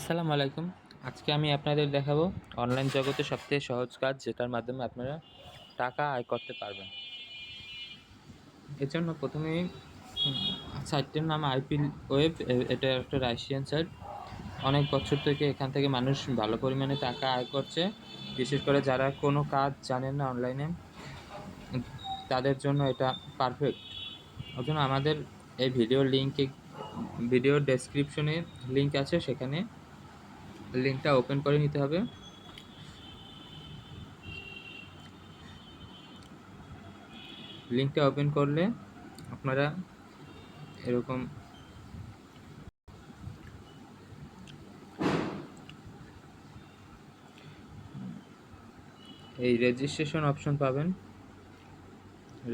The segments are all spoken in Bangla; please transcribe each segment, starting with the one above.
আসসালামু আলাইকুম। আজকে আমি আপনাদের দেখাবো অনলাইন জগতে সবথেকে সহজ কাজ যেটার মাধ্যমে আপনারা টাকা আয় করতে পারবেন। এজন্য প্রথমেই সাইটটির নাম আইপি ওয়েব। এটা একটা রাশিয়ান সাইট। অনেক বছর থেকে এখান থেকে মানুষ ভালো পরিমাণে টাকা আয় করছে। বিশেষ করে যারা কোনো কাজ জানেন না অনলাইনে, তাদের জন্য এটা পারফেক্ট। ওজন্য আমাদের এই ভিডিওর ডেসক্রিপশনে লিঙ্ক আছে, সেখানে লিঙ্কটা ওপেন করে নিতে হবে। লিঙ্কটা ওপেন করলে আপনারা এরকম এই রেজিস্ট্রেশন অপশন পাবেন।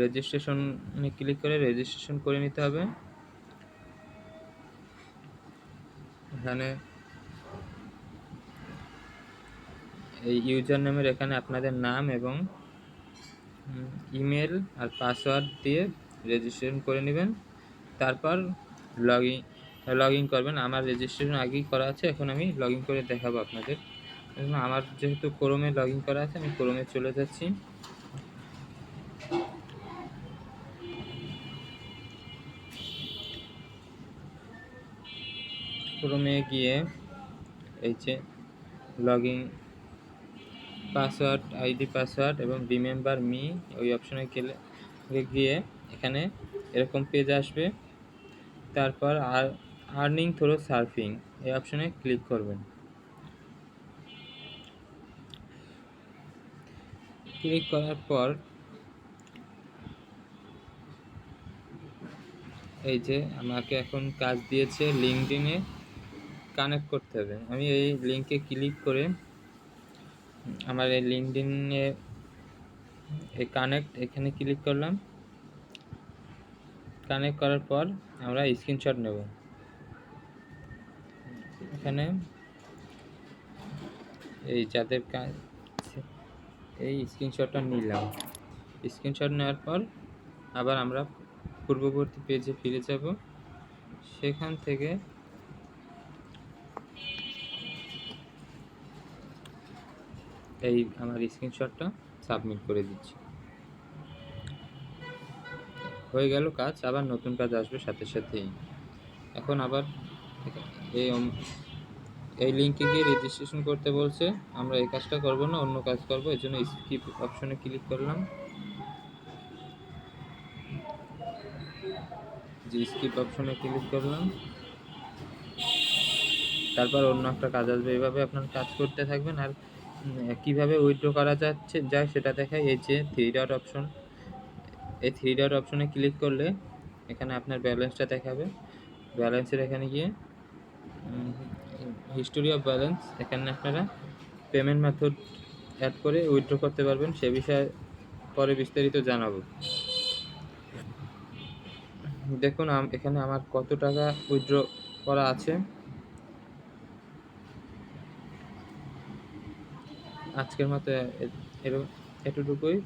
রেজিস্ট্রেশনে ক্লিক করে রেজিস্ট্রেশন করে নিতে হবে। এখানে এই ইউজার নেমের এখানে আপনাদের নাম এবং ইমেল আর পাসওয়ার্ড দিয়ে রেজিস্ট্রেশন করে নেবেন। তারপর লগ ইন করবেন। আমার রেজিস্ট্রেশন আগেই করা আছে, এখন আমি লগ ইন করে দেখাবো আপনাদের। আমার যেহেতু ক্রোমে লগ ইন করা আছে, আমি ক্রোমে চলে যাচ্ছি। ক্রোমে গিয়ে এই যে log in password, ID password এবং রিমেম্বার মি, ওই অপশনে গিয়ে এখানে এরকম পেজ আসবে। তারপর আর্নিং থ্রু সার্ফিং এই অপশনে ক্লিক করবেন। ক্লিক করার পর এই যে আমাকে এখন কাজ দিয়েছে লিঙ্কডইনে কানেক্ট করতে হবে। আমি এই লিঙ্কে ক্লিক করে আমার এই লিঙ্কডইনে এই কানেক্ট এখানে ক্লিক করলাম। কানেক্ট করার পর আমরা স্ক্রিনশট নেব। এখানে এই যাদের এই স্ক্রিনশটটা নিলাম। স্ক্রিনশট নেওয়ার পর আবার আমরা পূর্ববর্তী পেজে ফিরে যাব। সেখান থেকে এই আমার স্ক্রিনশটটা সাবমিট করে দিচ্ছি। হয়ে গেল কাজ। আবার নতুন কাজ আসবে সাথে সাথেই। এখন আবার এই লিঙ্কে গিয়ে রেজিস্ট্রেশন করতে বলছে। আমরা এই কাজটা করব না, অন্য কাজ করব। এর জন্য স্কিপ অপশনে ক্লিক করলাম। স্কিপ অপশনে ক্লিক করলাম। তারপর অন্য একটা কাজ আসবে। এইভাবে আপনারা কাজ করতে থাকবেন। আর কিভাবে উইথড্র করা যায় সেটা দেখায় এই যে থ্রি ডট অপশন। এই থ্রি ডট অপশনে ক্লিক করলে এখানে আপনার ব্যালেন্সটা দেখাবে। ব্যালেন্সের এখানে গিয়ে হিস্টোরি অফ ব্যালেন্স, এখানে আপনারা পেমেন্ট মেথড অ্যাড করে উইথড্র করতে পারবেন। সে বিষয়ে পরে বিস্তারিত জানাবো। দেখুন এখানে আমার কত টাকা উইথড্র করা আছে। আজকের মতো এতটুকুই।